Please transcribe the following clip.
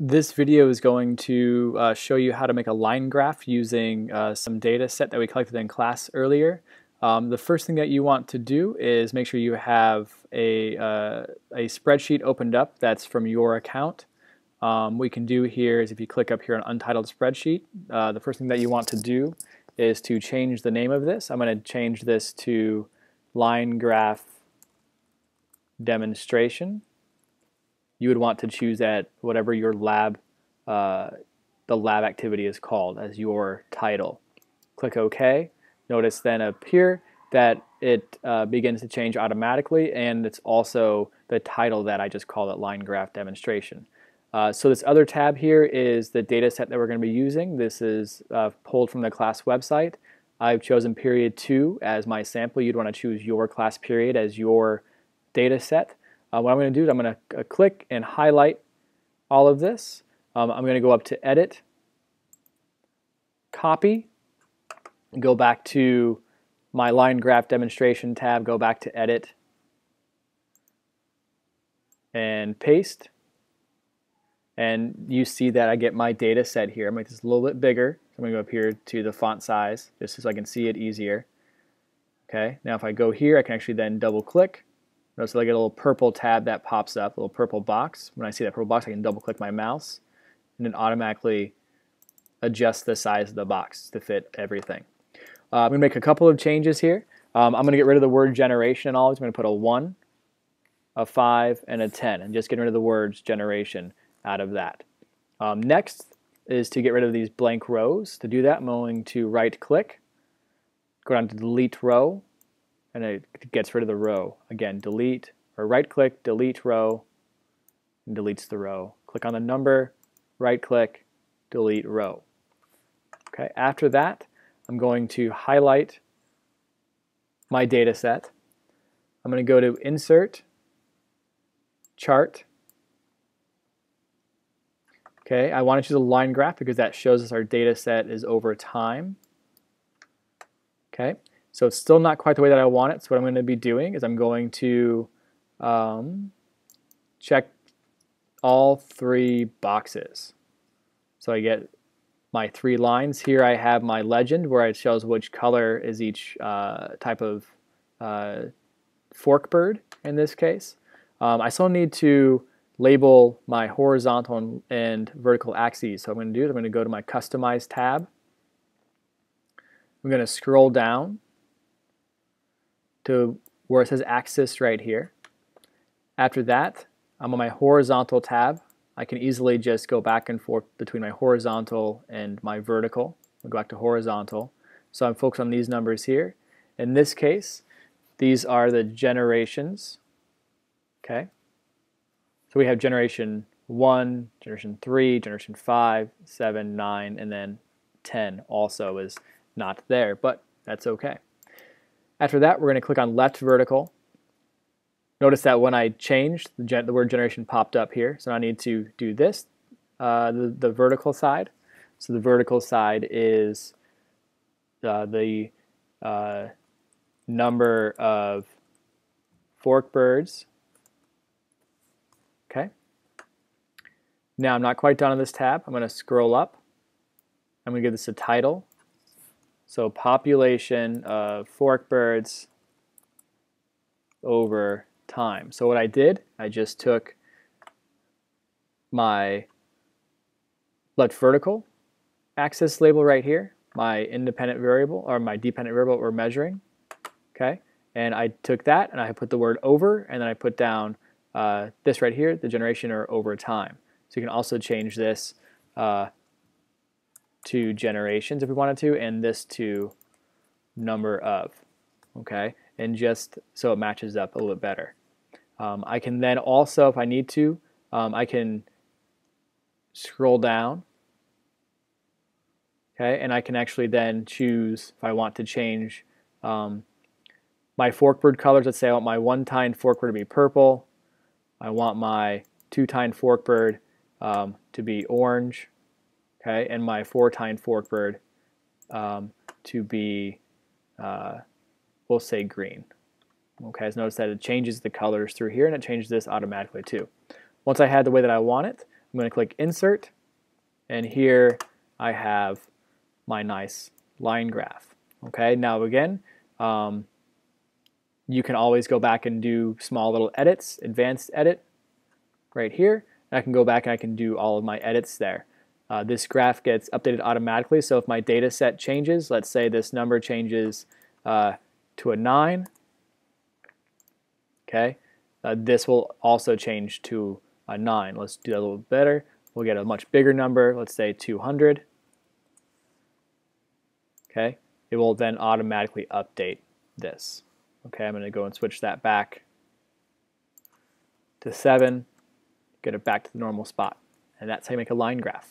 This video is going to show you how to make a line graph using some data set that we collected in class earlier. The first thing that you want to do is make sure you have a spreadsheet opened up that's from your account. What you can do here is if you click up here on Untitled Spreadsheet, the first thing that you want to do is to change the name of this. I'm going to change this to Line Graph Demonstration. You would want to choose that whatever your lab, the lab activity is called as your title. Click OK. Notice then up here that it begins to change automatically, and it's also the title that I just called it, Line Graph Demonstration. So this other tab here is the data set that we're going to be using. This is pulled from the class website. I've chosen period 2 as my sample. You'd want to choose your class period as your data set. What I'm going to do is I'm going to click and highlight all of this. I'm going to go up to Edit, Copy, and go back to my Line Graph Demonstration tab, go back to Edit, and Paste. And you see that I get my data set here. I'm going to make this a little bit bigger. So I'm going to go up here to the font size just so I can see it easier. Okay. Now if I go here, I can actually then double click. Notice I get a little purple tab that pops up, a little purple box. When I see that purple box, I can double click my mouse and then automatically adjust the size of the box to fit everything. I'm going to make a couple of changes here. I'm going to get rid of the word generation and all. I'm going to put a 1, a 5, and a 10, and just getting rid of the words generation out of that. Next is to get rid of these blank rows. To do that, I'm going to right click, go down to delete row, and it gets rid of the row. Again, delete, or right click, delete row, and deletes the row. Click on the number, right click, delete row. Okay, after that, I'm going to highlight my data set. I'm going to go to Insert, Chart. Okay, I want to choose a line graph because that shows us our data set is over time. Okay, so it's still not quite the way that I want it. So what I'm going to be doing is I'm going to check all 3 boxes. So I get my 3 lines. Here I have my legend where it shows which color is each type of fork bird in this case. I still need to label my horizontal and vertical axes. So what I'm going to do is I'm going to go to my Customize tab. I'm going to scroll down to where it says Axis right here. After that, I'm on my horizontal tab. I can easily just go back and forth between my horizontal and my vertical. I'll go back to horizontal. So I'm focused on these numbers here. In this case, these are the generations. Okay. So we have generation 1, generation 3, generation 5, 7, 9, and then 10 also is not there, but that's okay. After that, we're going to click on left vertical. Notice that when I changed, the word generation popped up here, so I need to do this, the vertical side. So the vertical side is the number of fork birds. Okay. Now I'm not quite done on this tab. I'm going to scroll up. I'm going to give this a title. So population of fork birds over time. So what I did, I just took my left vertical axis label right here, my independent variable or my dependent variable we're measuring. Okay. And I took that and I put the word over, and then I put down this right here, the generation or over time. So you can also change this to generations if we wanted to, and this to number of. Okay, and just so it matches up a little bit better. I can then also, if I need to, I can scroll down. Okay, and I can actually then choose if I want to change my forkbird colors. Let's say I want my 1-tined forkbird to be purple. I want my 2-tined forkbird to be orange, okay, and my 4-tined forkbird to be, we'll say green. Okay, so notice that it changes the colors through here, and it changes this automatically too. Once I had the way that I want it, I'm going to click Insert, and here I have my nice line graph. Okay, now again, you can always go back and do small little edits, advanced edit, right here. And I can go back and I can do all of my edits there. This graph gets updated automatically, so if my data set changes, let's say this number changes to a 9, okay, this will also change to a 9. Let's do that a little better. We'll get a much bigger number, let's say 200. Okay, it will then automatically update this. Okay, I'm going to go and switch that back to 7, get it back to the normal spot. And that's how you make a line graph.